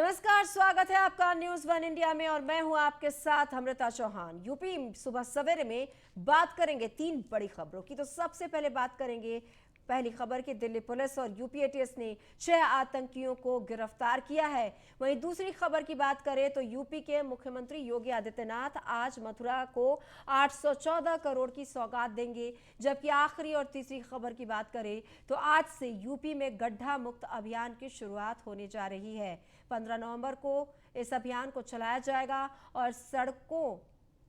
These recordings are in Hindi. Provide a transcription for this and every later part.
नमस्कार, स्वागत है आपका न्यूज वन इंडिया में और मैं हूं आपके साथ अमृता चौहान। यूपी सुबह सवेरे में बात करेंगे तीन बड़ी खबरों की। तो सबसे पहले बात करेंगे पहली खबर की। दिल्ली पुलिस और यूपी एटीएस ने 6 आतंकियों को गिरफ्तार किया है। वहीं दूसरी खबर की बात करें तो यूपी के मुख्यमंत्री योगी आदित्यनाथ आज मथुरा को 814 करोड़ की सौगात देंगे। जबकि आखिरी और तीसरी खबर की बात करें तो आज से यूपी में गड्ढा मुक्त अभियान की शुरुआत होने जा रही है। 15 नवंबर को इस अभियान को चलाया जाएगा और सड़कों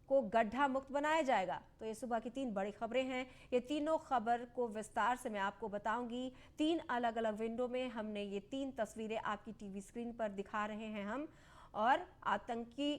को गड्ढा मुक्त बनाया जाएगा। तो ये सुबह की तीन बड़ी खबरें हैं। ये तीनों खबर को विस्तार से मैं आपको बताऊंगी। तीन अलग अलग विंडो में हमने ये तीन तस्वीरें आपकी टीवी स्क्रीन पर दिखा रहे हैं हम, और आतंकी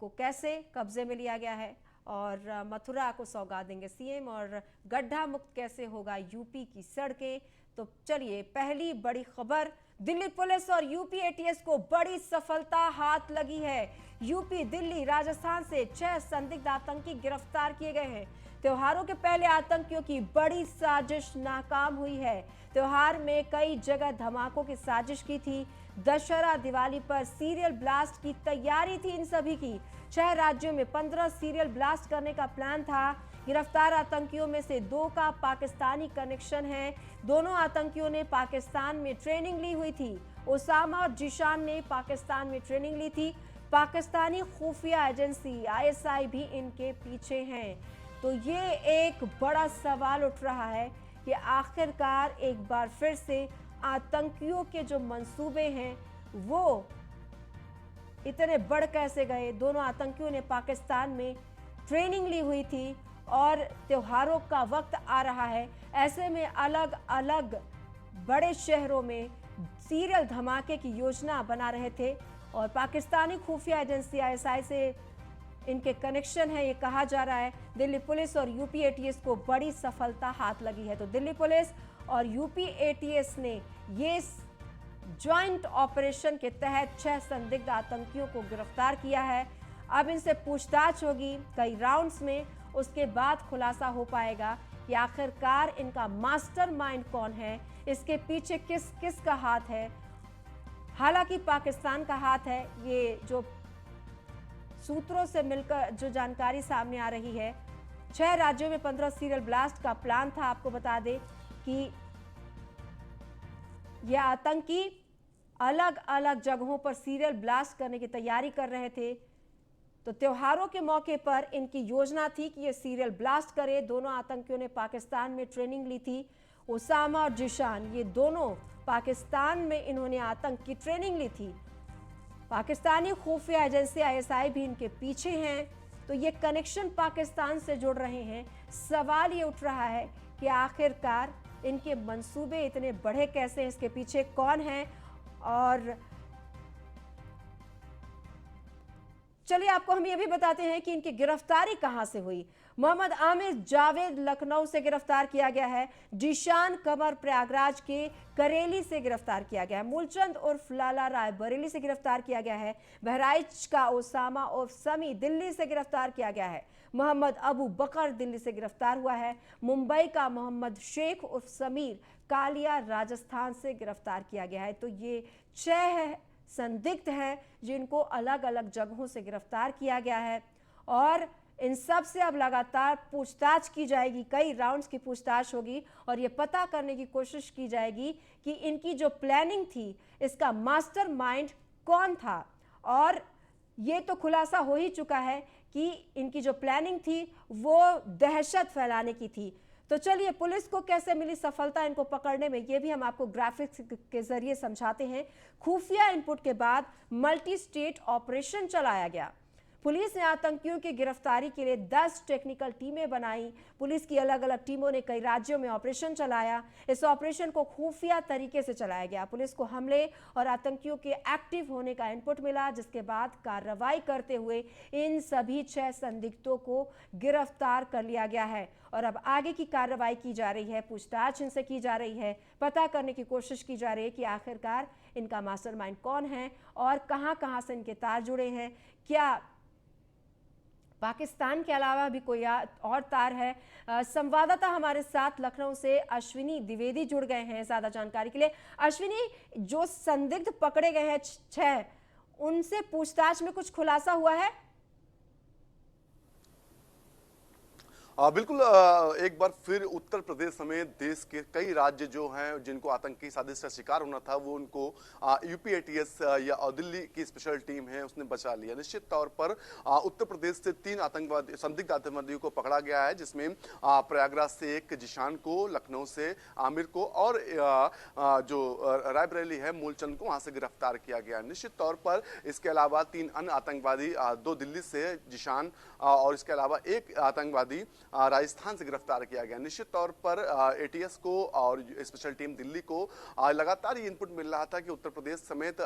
को कैसे कब्जे में लिया गया है और मथुरा को सौगात देंगे सीएम, और गड्ढा मुक्त कैसे होगा यूपी की सड़कें। तो चलिए, पहली बड़ी खबर, दिल्ली पुलिस और यूपी एटीएस को बड़ी सफलता हाथ लगी है। यूपी, दिल्ली, राजस्थान से 6 संदिग्ध आतंकी गिरफ्तार किए गए हैं। त्योहारों के पहले आतंकियों की बड़ी साजिश नाकाम हुई है। त्योहार में कई जगह धमाकों की साजिश की थी। दशहरा दिवाली पर सीरियल ब्लास्ट की तैयारी थी इन सभी की। 6 राज्यों में 15 सीरियल ब्लास्ट करने का प्लान था। गिरफ्तार आतंकियों में से 2 का पाकिस्तानी कनेक्शन है। दोनों आतंकियों ने पाकिस्तान में ट्रेनिंग ली हुई थी। ओसामा और जिशान ने पाकिस्तान में ट्रेनिंग ली थी। पाकिस्तानी खुफिया एजेंसी आईएसआई भी इनके पीछे हैं। तो ये एक बड़ा सवाल उठ रहा है कि आखिरकार एक बार फिर से आतंकियों के जो मंसूबे हैं वो इतने बढ़ कैसे गए। दोनों आतंकियों ने पाकिस्तान में ट्रेनिंग ली हुई थी और त्योहारों का वक्त आ रहा है। ऐसे में अलग अलग बड़े शहरों में सीरियल धमाके की योजना बना रहे थे और पाकिस्तानी खुफिया एजेंसी आईएसआई से इनके कनेक्शन है, ये कहा जा रहा है। दिल्ली पुलिस और यूपी एटीएस को बड़ी सफलता हाथ लगी है। तो दिल्ली पुलिस और यूपी एटीएस ने ये ज्वाइंट ऑपरेशन के तहत 6 संदिग्ध आतंकियों को गिरफ्तार किया है। अब इनसे पूछताछ होगी कई राउंड्स में, उसके बाद खुलासा हो पाएगा कि आखिरकार इनका मास्टरमाइंड कौन है, इसके पीछे किस किस का हाथ है। हालांकि पाकिस्तान का हाथ है, ये जो सूत्रों से मिलकर जो जानकारी सामने आ रही है। 6 राज्यों में 15 सीरियल ब्लास्ट का प्लान था। आपको बता दें कि ये आतंकी अलग अलग जगहों पर सीरियल ब्लास्ट करने की तैयारी कर रहे थे। तो त्योहारों के मौके पर इनकी योजना थी कि ये सीरियल ब्लास्ट करे। दोनों आतंकियों ने पाकिस्तान में ट्रेनिंग ली थी। ओसामा और जिशान, ये दोनों पाकिस्तान में इन्होंने आतंक की ट्रेनिंग ली थी। पाकिस्तानी खुफिया एजेंसी आईएसआई भी इनके पीछे हैं। तो ये कनेक्शन पाकिस्तान से जुड़ रहे हैं। सवाल ये उठ रहा है कि आखिरकार इनके मंसूबे इतने बढ़े कैसे हैं, इसके पीछे कौन है। और चलिए, आपको हम ये भी बताते हैं कि इनकी गिरफ्तारी कहां से हुई। मोहम्मद आमिर जावेद लखनऊ से गिरफ्तार किया गया है। जिशान कमर प्रयागराज के करेली से गिरफ्तार किया गया है। मूलचंद उर्फ लाला राय बरेली से गिरफ्तार किया गया है। बहराइच का ओसामा उर्फ समी दिल्ली से गिरफ्तार किया गया है। मोहम्मद अबू बकर दिल्ली से गिरफ्तार हुआ है। मुंबई का मोहम्मद शेख उर्फ समीर कालिया राजस्थान से गिरफ्तार किया गया है। तो ये 6 संदिग्ध हैं जिनको अलग अलग जगहों से गिरफ्तार किया गया है और इन सब से अब लगातार पूछताछ की जाएगी। कई राउंड्स की पूछताछ होगी और ये पता करने की कोशिश की जाएगी कि इनकी जो प्लानिंग थी, इसका मास्टरमाइंड कौन था। और ये तो खुलासा हो ही चुका है कि इनकी जो प्लानिंग थी वो दहशत फैलाने की थी। तो चलिए, पुलिस को कैसे मिली सफलता इनको पकड़ने में, ये भी हम आपको ग्राफिक्स के जरिए समझाते हैं। खुफिया इनपुट के बाद मल्टी स्टेट ऑपरेशन चलाया गया। पुलिस ने आतंकियों की गिरफ्तारी के लिए 10 टेक्निकल टीमें बनाई। पुलिस की अलग अलग टीमों ने कई राज्यों में ऑपरेशन चलाया। इस ऑपरेशन को खुफिया तरीके से चलाया गया। पुलिस को हमले और आतंकियों के एक्टिव होने का इनपुट मिला, जिसके बाद कार्रवाई करते हुए इन सभी 6 संदिग्धों को गिरफ्तार कर लिया गया है। और अब आगे की कार्रवाई की जा रही है, पूछताछ इनसे की जा रही है, पता करने की कोशिश की जा रही है कि आखिरकार इनका मास्टरमाइंड कौन है और कहां कहां से इनके तार जुड़े हैं। क्या पाकिस्तान के अलावा भी कोई और तार है? संवाददाता हमारे साथ लखनऊ से अश्विनी द्विवेदी जुड़ गए हैं ज्यादा जानकारी के लिए। अश्विनी, जो संदिग्ध पकड़े गए हैं 6, उनसे पूछताछ में कुछ खुलासा हुआ है? बिल्कुल। एक बार फिर उत्तर प्रदेश समेत देश के कई राज्य जो हैं जिनको आतंकी साजिश का शिकार होना था, वो उनको यूपी एटीएस या दिल्ली की स्पेशल टीम है उसने बचा लिया। निश्चित तौर पर उत्तर प्रदेश से 3 आतंकवादी संदिग्ध आतंकवादियों को पकड़ा गया है, जिसमें प्रयागराज से एक जिशान को, लखनऊ से आमिर को और जो रायबरेली है मूलचंद को वहां से गिरफ्तार किया गया। निश्चित तौर पर इसके अलावा 3 अन्य आतंकवादी, 2 दिल्ली से जिशान और इसके अलावा एक आतंकवादी राजस्थान से गिरफ्तार किया गया। निश्चित तौर पर एटीएस को और स्पेशल टीम दिल्ली को लगातार ये इनपुट मिल रहा था कि उत्तर प्रदेश समेत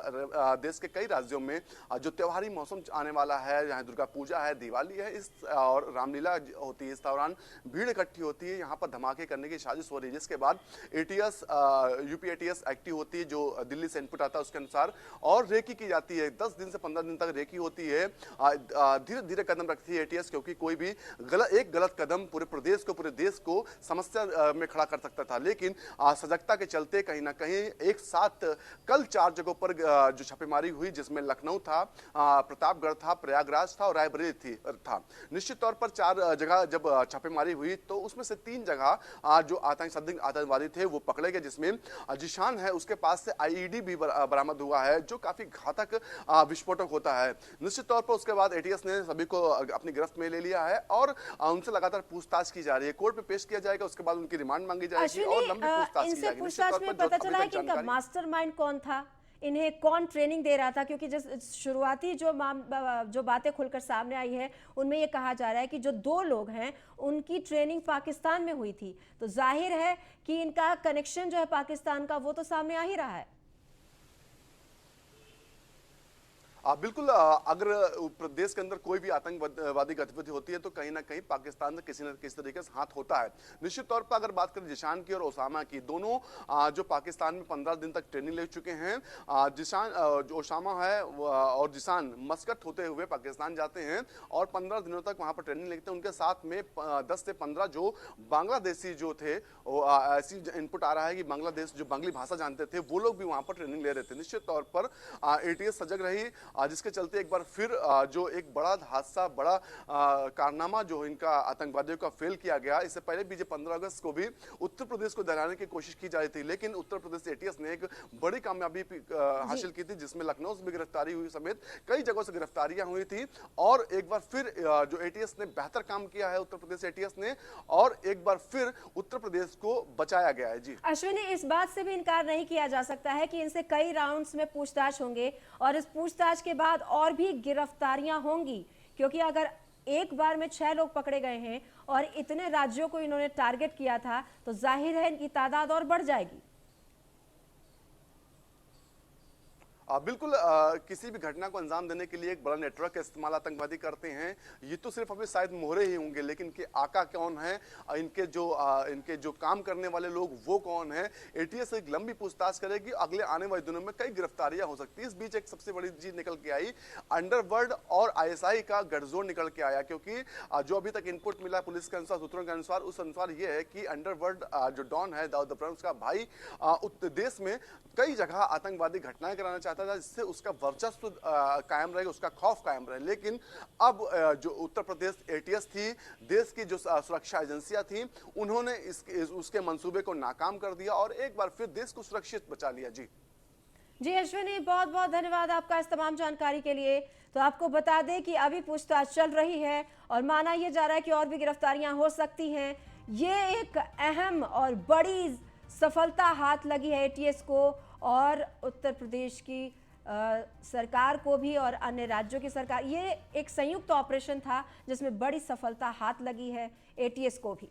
देश के कई राज्यों में जो त्योहारी मौसम आने वाला है, यहाँ दुर्गा पूजा है, दिवाली है, इस और रामलीला होती है, इस दौरान भीड़ इकट्ठी होती है, यहाँ पर धमाके करने की साजिश हो रही है, जिसके बाद एटीएस यूपी एटीएस एक्टिव होती है, जो दिल्ली से इनपुट आता है उसके अनुसार, और रेकी की जाती है। 10 दिन से 15 दिन तक रेकी होती है। धीरे धीरे कदम रखती है एटीएस, क्योंकि कोई भी एक गलत कदम पूरे प्रदेश को, पूरे देश को समस्या में खड़ा कर सकता था। लेकिन सजगता के चलते कहीं ना कहीं एक साथ कल 4 जगहों पर जो छापेमारी हुई, जिसमें लखनऊ था, प्रतापगढ़ था, प्रयागराज था और रायबरेली था। निश्चित तौर पर 4 जगह जब छापेमारी हुई तो उसमें से 3 जगह जो संदिग्ध आतंकवादी थे वो पकड़े गए, जिसमें जिशान है उसके पास से आईईडी भी बरामद हुआ है, जो काफी घातक विस्फोटक होता है। निश्चित तौर पर उसके बाद एटीएस ने सभी को अपनी गिरफ्त में ले लिया है और उनसे लगातार पूछताछ की जा रही है। कोर्ट में पेश किया जाएगा, उसके बाद उनकी रिमांड मांगी जाएगी और लंबी पूछताछ की जाएगी। पूछताछ में पता चला है कि इनका मास्टरमाइंड कौन था, इन्हें कौन ट्रेनिंग दे रहा था? क्योंकि जिस शुरुआती जो बातें खुलकर सामने आई है उनमें ये कहा जा रहा है कि जो 2 लोग हैं उनकी ट्रेनिंग पाकिस्तान में हुई थी, तो जाहिर है कि इनका कनेक्शन जो है पाकिस्तान का वो तो सामने आ ही रहा है। बिल्कुल। अगर प्रदेश के अंदर कोई भी आतंकवादी गतिविधि होती है तो कहीं ना कहीं पाकिस्तान में किसी न किसी तरीके से हाथ होता है। निश्चित तौर पर अगर बात करें जिशान की और ओसामा की, दोनों जो पाकिस्तान में 15 दिन तक ट्रेनिंग ले चुके हैं। जिशान जो ओसामा है और जिशान मस्कट होते हुए पाकिस्तान जाते हैं और 15 दिनों तक वहां पर ट्रेनिंग लेते हैं। उनके साथ में 10 से 15 जो बांग्लादेशी जो थे, ऐसी इनपुट आ रहा है कि बांग्लादेश जो बांग्ली भाषा जानते थे वो लोग भी वहां पर ट्रेनिंग ले रहे थे। निश्चित तौर पर एटीएस सजग रही, जिसके चलते एक बार फिर जो एक बड़ा हादसा, बड़ा कारनामा जो इनका आतंकवादियों का फेल किया गया। इससे पहले भी 15 अगस्त को भी उत्तर प्रदेश को दहराने की कोशिश की जा रही थी, लेकिन उत्तर प्रदेश एटीएस ने एक बड़ी कामयाबी हासिल की थी, जिसमें लखनऊ से भी गिरफ्तारी हुई समेत कई जगहों से गिरफ्तारियां हुई थी। और एक बार फिर जो एटीएस ने बेहतर काम किया है, उत्तर प्रदेश एटीएस ने, और एक बार फिर उत्तर प्रदेश को बचाया गया है। जी अश्विनी, इस बात से भी इनकार नहीं किया जा सकता है कि इनसे कई राउंड्स में पूछताछ होंगे और इस पूछताछ के बाद और भी गिरफ्तारियां होंगी, क्योंकि अगर एक बार में 6 लोग पकड़े गए हैं और इतने राज्यों को इन्होंने टारगेट किया था तो जाहिर है इनकी तादाद और बढ़ जाएगी। बिल्कुल। किसी भी घटना को अंजाम देने के लिए एक बड़ा नेटवर्क का इस्तेमाल आतंकवादी करते हैं। ये तो सिर्फ अभी शायद मोहरे ही होंगे, लेकिन इनके आका कौन है, इनके जो काम करने वाले लोग वो कौन है, एटीएस एक लंबी पूछताछ करेगी। अगले आने वाले दिनों में कई गिरफ्तारियां हो सकती है। इस बीच एक सबसे बड़ी चीज निकल के आई, अंडरवर्ल्ड और आईएसआई का गठजोड़ निकल के आया, क्योंकि जो अभी तक इनपुट मिला पुलिस के अनुसार, सूत्रों के अनुसार, उस अनुसार ये है कि अंडरवर्ल्ड जो डॉन है दाऊद इब्राहिम का भाई, देश में कई जगह आतंकवादी घटनाएं कराना चाहता था, जिससे उसका वर्चस्व कायम रहे, उसका खौफ कायम रहे। लेकिन अब जो उत्तर प्रदेश एटीएस थी, देश की जो सुरक्षा एजेंसियां थी, उन्होंने उसके मंसूबे को नाकाम कर दिया और एक बार फिर देश को सुरक्षित बचा लिया। जी अश्विनी, बहुत बहुत धन्यवाद आपका इस तमाम जानकारी के लिए। तो आपको बता दें कि अभी पूछताछ चल रही है और माना यह जा रहा है कि और भी गिरफ्तारियां हो सकती हैं। ये एक अहम और बड़ी सफलता हाथ लगी है एटीएस को और उत्तर प्रदेश की सरकार को भी और अन्य राज्यों की सरकार। ये एक संयुक्त ऑपरेशन था जिसमें बड़ी सफलता हाथ लगी है एटीएस को भी।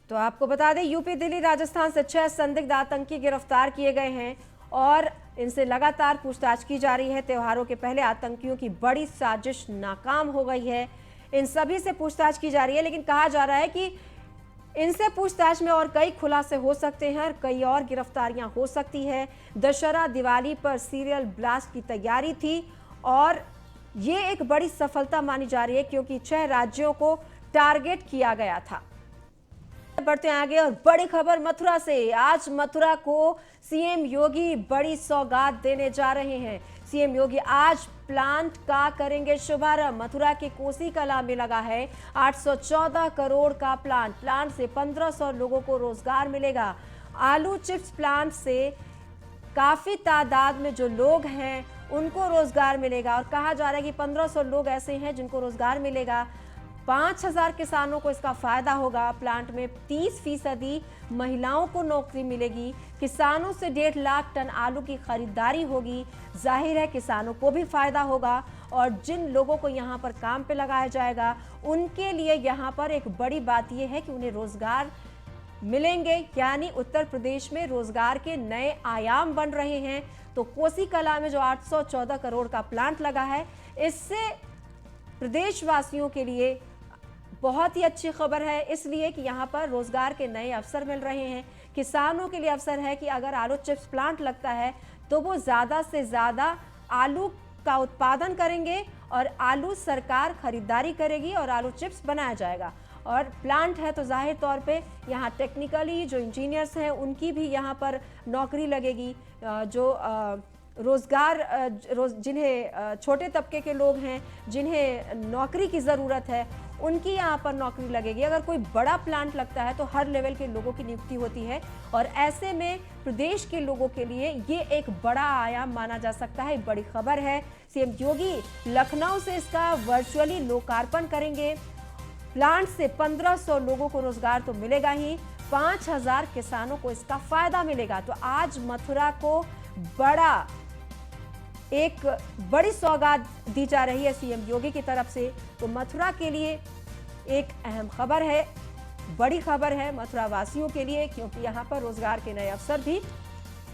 तो आपको बता दें, यूपी, दिल्ली, राजस्थान से 6 संदिग्ध आतंकी गिरफ्तार किए गए हैं और इनसे लगातार पूछताछ की जा रही है। त्योहारों के पहले आतंकियों की बड़ी साजिश नाकाम हो गई है। इन सभी से पूछताछ की जा रही है, लेकिन कहा जा रहा है कि इनसे पूछताछ में और कई खुलासे हो सकते हैं और कई और गिरफ्तारियां हो सकती है। दशहरा दिवाली पर सीरियल ब्लास्ट की तैयारी थी और ये एक बड़ी सफलता मानी जा रही है क्योंकि 6 राज्यों को टारगेट किया गया था। बढ़ते हैं आगे और बड़ी खबर मथुरा से। आज मथुरा को सीएम योगी बड़ी सौगात देने जा रहे हैं। सीएम योगी आज प्लांट का करेंगे शुभारंभ। मथुरा के कोसी कला में लगा है 814 करोड़ का प्लांट से 1500 लोगों को रोजगार मिलेगा। आलू चिप्स प्लांट से काफी तादाद में जो लोग हैं उनको रोजगार मिलेगा और कहा जा रहा है कि 1500 लोग ऐसे हैं जिनको रोजगार मिलेगा। 5000 किसानों को इसका फायदा होगा। प्लांट में 30% महिलाओं को नौकरी मिलेगी। किसानों से 1.5 लाख टन आलू की खरीदारी होगी। जाहिर है किसानों को भी फायदा होगा और जिन लोगों को यहाँ पर काम पे लगाया जाएगा उनके लिए यहाँ पर एक बड़ी बात यह है कि उन्हें रोजगार मिलेंगे, यानी उत्तर प्रदेश में रोजगार के नए आयाम बन रहे हैं। तो कोसी कला में जो 814 करोड़ का प्लांट लगा है, इससे प्रदेशवासियों के लिए बहुत ही अच्छी खबर है, इसलिए कि यहाँ पर रोजगार के नए अवसर मिल रहे हैं। किसानों के लिए अवसर है कि अगर आलू चिप्स प्लांट लगता है तो वो ज़्यादा से ज़्यादा आलू का उत्पादन करेंगे और आलू सरकार खरीदारी करेगी और आलू चिप्स बनाया जाएगा। और प्लांट है तो जाहिर तौर पे यहाँ टेक्निकली जो इंजीनियर्स हैं उनकी भी यहाँ पर नौकरी लगेगी। जो रोजगार जिन्हें छोटे तबके के लोग हैं, जिन्हें नौकरी की ज़रूरत है, उनकी यहाँ पर नौकरी लगेगी। अगर कोई बड़ा प्लांट लगता है तो हर लेवल के लोगों की नियुक्ति होती है और ऐसे में प्रदेश के लोगों के लिए ये एक बड़ा आयाम माना जा सकता है। बड़ी खबर है। सीएम योगी लखनऊ से इसका वर्चुअली लोकार्पण करेंगे। प्लांट से 1500 लोगों को रोजगार तो मिलेगा ही, 5000 किसानों को इसका फायदा मिलेगा। तो आज मथुरा को एक बड़ी सौगात दी जा रही है सीएम योगी की तरफ से। तो मथुरा के लिए एक अहम खबर है, बड़ी खबर है मथुरा वासियों के लिए, क्योंकि यहाँ पर रोजगार के नए अवसर भी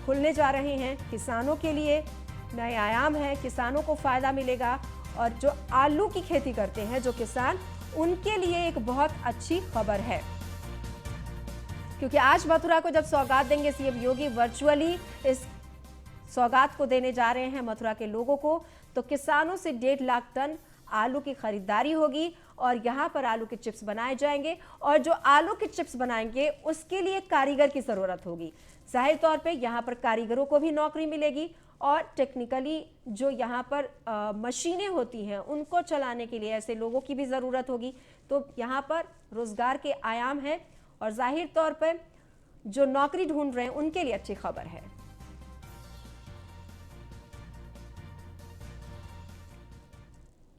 खुलने जा रहे हैं। किसानों के लिए नए आयाम है, किसानों को फायदा मिलेगा और जो आलू की खेती करते हैं जो किसान, उनके लिए एक बहुत अच्छी खबर है। क्योंकि आज मथुरा को जब सौगात देंगे सीएम योगी, वर्चुअली इस सौगात को देने जा रहे हैं मथुरा के लोगों को, तो किसानों से 1.5 लाख टन आलू की खरीदारी होगी और यहाँ पर आलू के चिप्स बनाए जाएंगे। और जो आलू के चिप्स बनाएंगे उसके लिए कारीगर की ज़रूरत होगी। जाहिर तौर पे यहाँ पर कारीगरों को भी नौकरी मिलेगी और टेक्निकली जो यहाँ पर मशीनें होती हैं उनको चलाने के लिए ऐसे लोगों की भी ज़रूरत होगी। तो यहाँ पर रोज़गार के आयाम हैं और जाहिर तौर पर जो नौकरी ढूंढ रहे हैं उनके लिए अच्छी खबर है।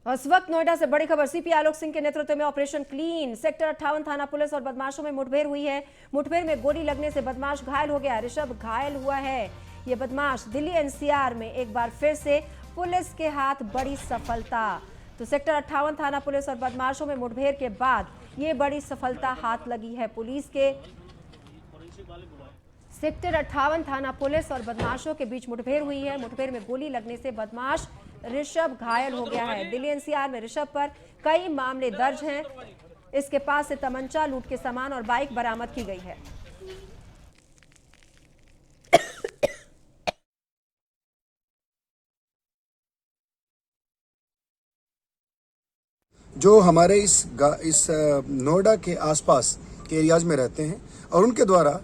और इस वक्त नोएडा से बड़ी खबर। सीपी आलोक सिंह के नेतृत्व में ऑपरेशन क्लीन, सेक्टर 58 थाना पुलिस और बदमाशों में मुठभेड़ हुई है। मुठभेड़ में गोली लगने से बदमाश घायल हो गया। ऋषभ घायल हुआ है। ये बदमाश दिल्ली एनसीआर में एक बार फिर से पुलिस के हाथ बड़ी सफलता। तो सेक्टर 58 थाना पुलिस और बदमाशों में मुठभेड़ के बाद ये बड़ी सफलता हाथ लगी है पुलिस के। सेक्टर 58 थाना पुलिस और बदमाशों के बीच मुठभेड़ हुई है। मुठभेड़ में गोली लगने से बदमाश ऋषभ घायल हो गया है। दिल्ली एनसीआर में ऋषभ पर कई मामले दर्ज हैं। इसके पास से तमंचा, लूट के सामान और बाइक बरामद की गई है। जो हमारे इस नोएडा के आसपास के एरियाज में रहते हैं और उनके द्वारा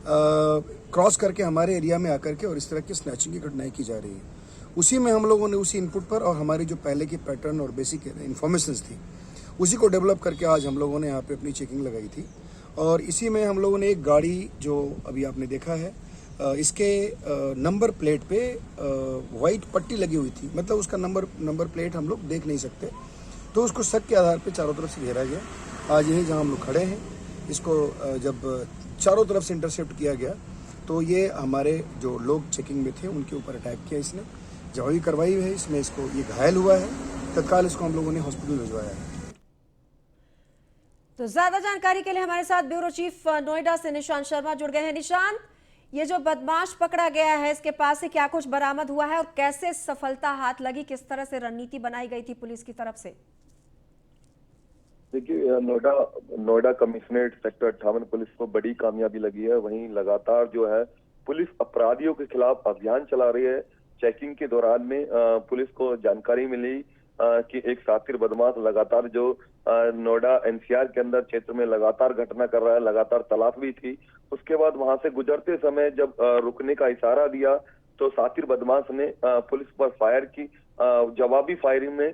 क्रॉस करके हमारे एरिया में आकर के और इस तरह की स्नैचिंग की घटनाएं की जा रही है। उसी में हम लोगों ने उसी इनपुट पर और हमारी जो पहले की पैटर्न और बेसिक इन्फॉर्मेशंस थी उसी को डेवलप करके आज हम लोगों ने यहाँ पे अपनी चेकिंग लगाई थी। और इसी में हम लोगों ने एक गाड़ी जो अभी आपने देखा है, इसके नंबर प्लेट पे वाइट पट्टी लगी हुई थी, मतलब उसका नंबर प्लेट हम लोग देख नहीं सकते, तो उसको शक के आधार पे चारों तरफ से घेरा गया। आज यही जहाँ हम लोग खड़े हैं, इसको जब चारों तरफ से इंटरसेप्ट किया गया तो ये हमारे जो लोग चेकिंग में थे उनके ऊपर अटैक किया इसने। जवाबी कार्रवाई है इसमें, इसको ये घायल हुआ है, तत्काल इसको हम लोगों ने हॉस्पिटल भिजवाया है। तो ज्यादा जानकारी के लिए हमारे साथ ब्यूरो चीफ नोएडा से निशांत शर्मा जुड़ गए हैं। निशांत, ये जो बदमाश पकड़ा गया है इसके पास से क्या कुछ बरामद हुआ है और कैसे सफलता हाथ लगी, किस तरह से रणनीति बनाई गई थी पुलिस की तरफ से? देखिए, नोएडा कमिश्नरेट सेक्टर 58 पुलिस को बड़ी कामयाबी लगी है। वहीं लगातार जो है पुलिस अपराधियों के खिलाफ अभियान चला रही है। चेकिंग के दौरान में पुलिस को जानकारी मिली कि एक शातिर बदमाश लगातार जो नोएडा एनसीआर के अंदर क्षेत्र में लगातार घटना कर रहा है, लगातार तलाश भी थी। उसके बाद वहां से गुजरते समय जब रुकने का इशारा दिया तो शातिर बदमाश ने पुलिस पर फायर की। जवाबी फायरिंग में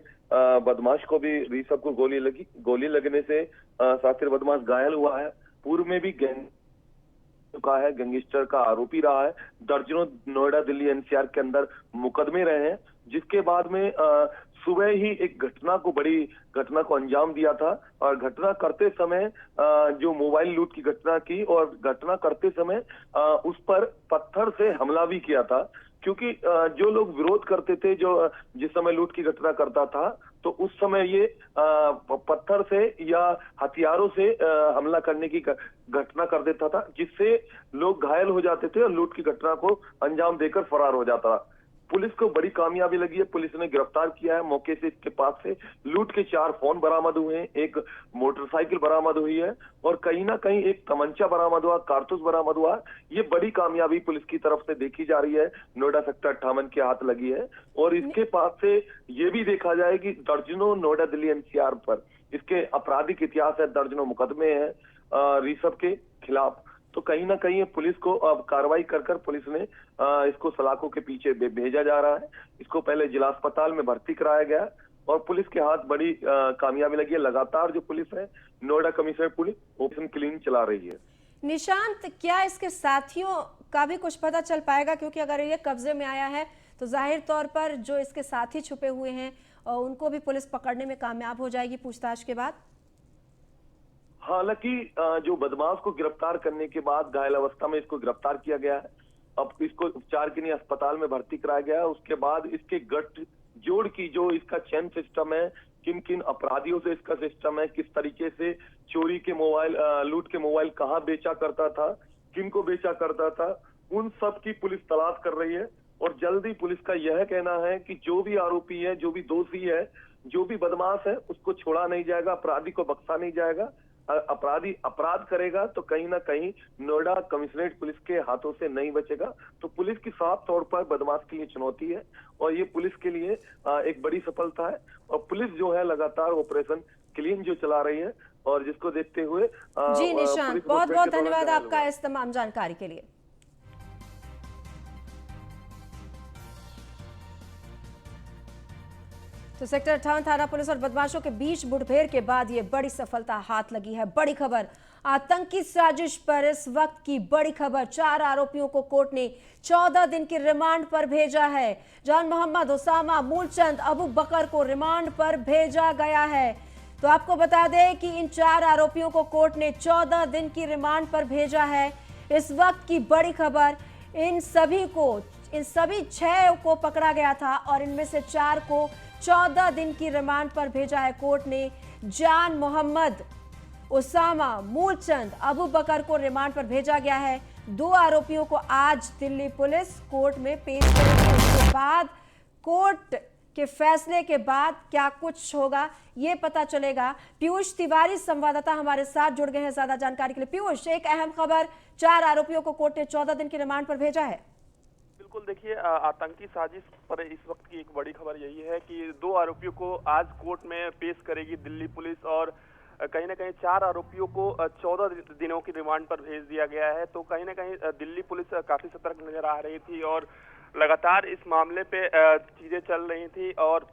बदमाश को भी ऋषभ को गोली लगने से शातिर बदमाश घायल हुआ है। पूर्व में भी चुका है, गैंगस्टर का आरोपी रहा है। दर्जनों नोएडा दिल्ली एनसीआर के अंदर मुकदमे रहे हैं, जिसके बाद में सुबह ही एक बड़ी घटना को अंजाम दिया था। और घटना करते समय जो मोबाइल लूट की घटना की और घटना करते समय उस पर पत्थर से हमला भी किया था, क्योंकि जो लोग विरोध करते थे, जो जिस समय लूट की घटना करता था, तो उस समय ये पत्थर से या हथियारों से हमला करने की घटना कर देता था, जिससे लोग घायल हो जाते थे और लूट की घटना को अंजाम देकर फरार हो जाता। पुलिस को बड़ी कामयाबी लगी है। पुलिस ने गिरफ्तार किया है। मौके से इसके पास से लूट के 4 फोन बरामद हुए हैं, एक मोटरसाइकिल बरामद हुई है और कहीं ना कहीं एक तमंचा बरामद हुआ, कारतूस बरामद हुआ। ये बड़ी कामयाबी पुलिस की तरफ से देखी जा रही है। नोएडा सेक्टर 58 के हाथ लगी है। और इसके पास से ये भी देखा जाए कि दर्जनों नोएडा दिल्ली एनसीआर पर इसके आपराधिक इतिहास है, दर्जनों मुकदमे हैं ऋषभ के खिलाफ। तो कहीं ना कहीं पुलिस को अब कार्रवाई कर पुलिस ने इसको सलाखों के पीछे भेजा जा रहा है। इसको पहले जिला अस्पताल में भर्ती कराया गया और पुलिस के हाथ बड़ी कामयाबी लगी है। लगातार जो पुलिस है, Noida commissionerate police operation clean चला रही है। निशांत, क्या इसके साथियों का भी कुछ पता चल पाएगा? क्योंकि अगर ये कब्जे में आया है तो जाहिर तौर पर जो इसके साथी छुपे हुए हैं उनको भी पुलिस पकड़ने में कामयाब हो जाएगी पूछताछ के बाद। हालांकि जो बदमाश को गिरफ्तार करने के बाद घायल अवस्था में इसको गिरफ्तार किया गया है। अब इसको उपचार के लिए अस्पताल में भर्ती कराया गया है। उसके बाद इसके गठ जोड़ की जो इसका चैन सिस्टम है, किन किन अपराधियों से इसका सिस्टम है, किस तरीके से चोरी के मोबाइल, लूट के मोबाइल कहाँ बेचा करता था, किन को बेचा करता था, उन सब की पुलिस तलाश कर रही है। और जल्दी पुलिस का यह कहना है कि जो भी आरोपी है, जो भी दोषी है, जो भी बदमाश है, उसको छोड़ा नहीं जाएगा, अपराधी को बख्शा नहीं जाएगा। अपराधी अपराध करेगा तो कहीं ना कहीं नोएडा कमिश्नरेट पुलिस के हाथों से नहीं बचेगा। तो पुलिस की साफ तौर पर बदमाश के लिए चुनौती है और ये पुलिस के लिए एक बड़ी सफलता है। और पुलिस जो है लगातार ऑपरेशन क्लीन जो चला रही है और जिसको देखते हुए जी निशांत, बहुत बहुत धन्यवाद आपका इस तमाम जानकारी के लिए। तो सेक्टर 58 थाना पुलिस और बदमाशों के बीच मुठभेड़ के बाद ये बड़ी सफलता हाथ लगी है। बड़ी खबर, आतंकी साजिश पर इस वक्त की बड़ी खबर। 4 आरोपियों को कोर्ट ने 14 दिन की रिमांड पर भेजा है। जान मोहम्मद, उसामा, मूलचंद, अबू बकर को रिमांड पर भेजा गया है। तो आपको बता दें कि इन 4 आरोपियों को कोर्ट ने 14 दिन की रिमांड पर भेजा है। इस वक्त की बड़ी खबर, इन सभी 6 को पकड़ा गया था और इनमें से 4 को 14 दिन की रिमांड पर भेजा है कोर्ट ने। जान मोहम्मद, उसामा, मूलचंद, अबू बकर को रिमांड पर भेजा गया है। 2 आरोपियों को आज दिल्ली पुलिस कोर्ट में पेश करेगी। उसके बाद कोर्ट के फैसले के बाद क्या कुछ होगा ये पता चलेगा। पीयूष तिवारी संवाददाता हमारे साथ जुड़ गए हैं ज्यादा जानकारी के लिए। पीयूष, एक अहम खबर, 4 आरोपियों को कोर्ट ने 14 दिन की रिमांड पर भेजा है। बिल्कुल, देखिए, आतंकी साजिश पर इस वक्त की एक बड़ी खबर यही है कि 2 आरोपियों को आज कोर्ट में पेश करेगी दिल्ली पुलिस और कहीं ना कहीं 4 आरोपियों को 14 दिनों की रिमांड पर भेज दिया गया है। तो कहीं ना कहीं दिल्ली पुलिस काफी सतर्क नजर आ रही थी और लगातार इस मामले पे चीजें चल रही थी और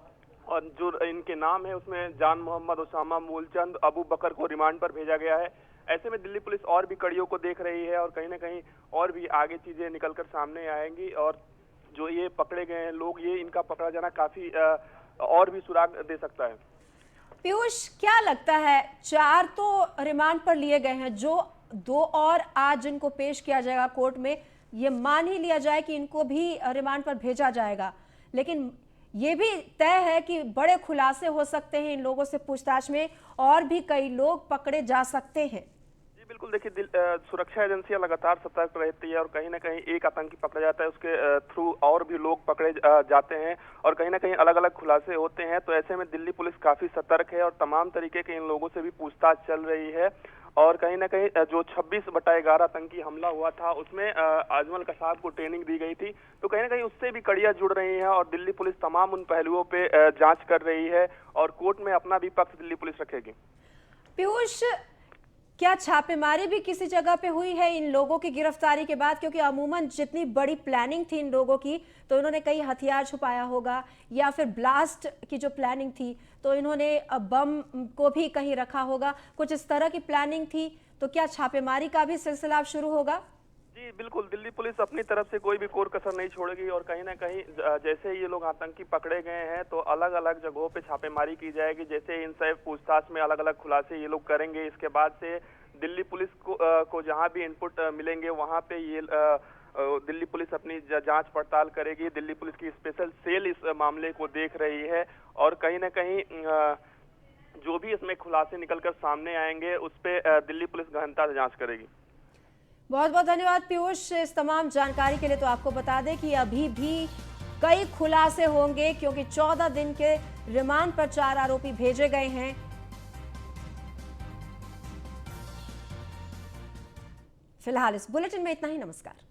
जो इनके नाम है उसमें जान मोहम्मद, उसामा, मूलचंद, अबू बकर को रिमांड पर भेजा गया है। ऐसे में दिल्ली पुलिस और भी कड़ियों को देख रही है और कहीं ना कहीं और भी आगे चीजें निकलकर सामने आएंगी और जो ये पकड़े गए हैं लोग, ये इनका पकड़ा जाना काफी और भी सुराग दे सकता है। पीयूष, क्या लगता है, 4 तो रिमांड पर लिए गए हैं, जो 2 और आज इनको पेश किया जाएगा कोर्ट में, ये मान ही लिया जाए कि इनको भी रिमांड पर भेजा जाएगा, लेकिन ये भी तय है कि बड़े खुलासे हो सकते हैं इन लोगों से पूछताछ में और भी कई लोग पकड़े जा सकते हैं। जी बिल्कुल देखिए, सुरक्षा एजेंसियां लगातार सतर्क रहती है और कहीं ना कहीं एक आतंकी पकड़ा जाता है, उसके थ्रू और भी लोग पकड़े जाते हैं और कहीं ना कहीं अलग अलग खुलासे होते हैं। तो ऐसे में दिल्ली पुलिस काफी सतर्क है और तमाम तरीके के इन लोगों से भी पूछताछ चल रही है। और कहीं ना कहीं जो 26/11 आतंकी हमला हुआ था उसमें अजमल कसाब को ट्रेनिंग दी गई थी, तो कहीं ना कहीं उससे भी कड़ियां जुड़ रही हैं और दिल्ली पुलिस तमाम उन पहलुओं पे जांच कर रही है और कोर्ट में अपना भी पक्ष दिल्ली पुलिस रखेगी। पीयूष, क्या छापेमारी भी किसी जगह पे हुई है इन लोगों की गिरफ्तारी के बाद? क्योंकि अमूमन जितनी बड़ी प्लानिंग थी इन लोगों की, तो इन्होंने कई हथियार छुपाया होगा या फिर ब्लास्ट की जो प्लानिंग थी तो इन्होंने बम को भी कहीं रखा होगा, कुछ इस तरह की प्लानिंग थी। तो क्या छापेमारी का भी सिलसिला अब शुरू होगा? जी बिल्कुल, दिल्ली पुलिस अपनी तरफ से कोई भी कोर कसर नहीं छोड़ेगी और कहीं ना कहीं जैसे ये लोग आतंकी पकड़े गए हैं तो अलग अलग जगहों पे छापेमारी की जाएगी। जैसे इनसे पूछताछ में अलग अलग खुलासे ये लोग करेंगे, इसके बाद से दिल्ली पुलिस को जहां भी इनपुट मिलेंगे वहां पे ये दिल्ली पुलिस अपनी जांच पड़ताल करेगी। दिल्ली पुलिस की स्पेशल सेल इस मामले को देख रही है और कहीं ना कहीं जो भी इसमें खुलासे निकलकर सामने आएंगे उस पे दिल्ली पुलिस गहनता से जांच करेगी। बहुत बहुत धन्यवाद पीयूष इस तमाम जानकारी के लिए। तो आपको बता दें कि अभी भी कई खुलासे होंगे क्योंकि 14 दिन के रिमांड पर 4 आरोपी भेजे गए हैं। फिलहाल इस बुलेटिन में इतना ही। नमस्कार।